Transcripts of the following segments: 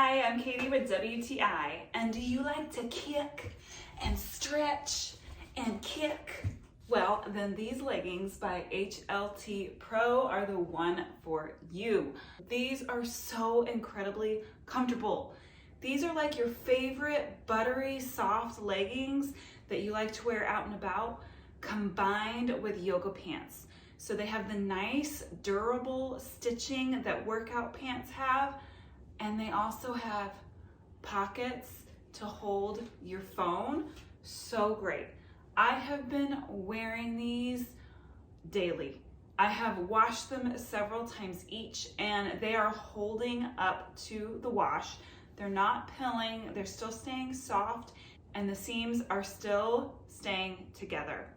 Hi, I'm Katie with WTI, and do you like to kick and stretch and kick? Well, then these leggings by HLTPRO are the one for you. These are so incredibly comfortable. These are like your favorite buttery soft leggings that you like to wear out and about, combined with yoga pants. So they have the nice durable stitching that workout pants have, and they also have pockets to hold your phone. So great. I have been wearing these daily. I have washed them several times each, and they are holding up to the wash. They're not pilling, they're still staying soft, and the seams are still staying together.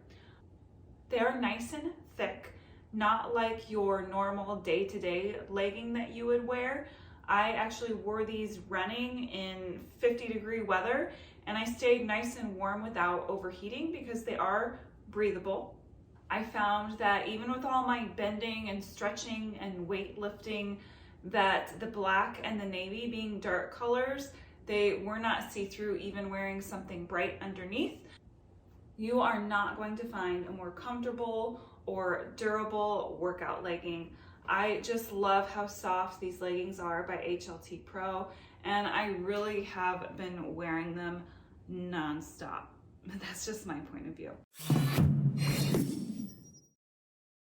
They are nice and thick, not like your normal day-to-day legging that you would wear. I actually wore these running in 50-degree weather, and I stayed nice and warm without overheating because they are breathable. I found that even with all my bending and stretching and weightlifting, that the black and the navy being dark colors, they were not see-through even wearing something bright underneath. You are not going to find a more comfortable or durable workout legging. I just love how soft these leggings are by HLTPRO, and I really have been wearing them non-stop. That's just my point of view.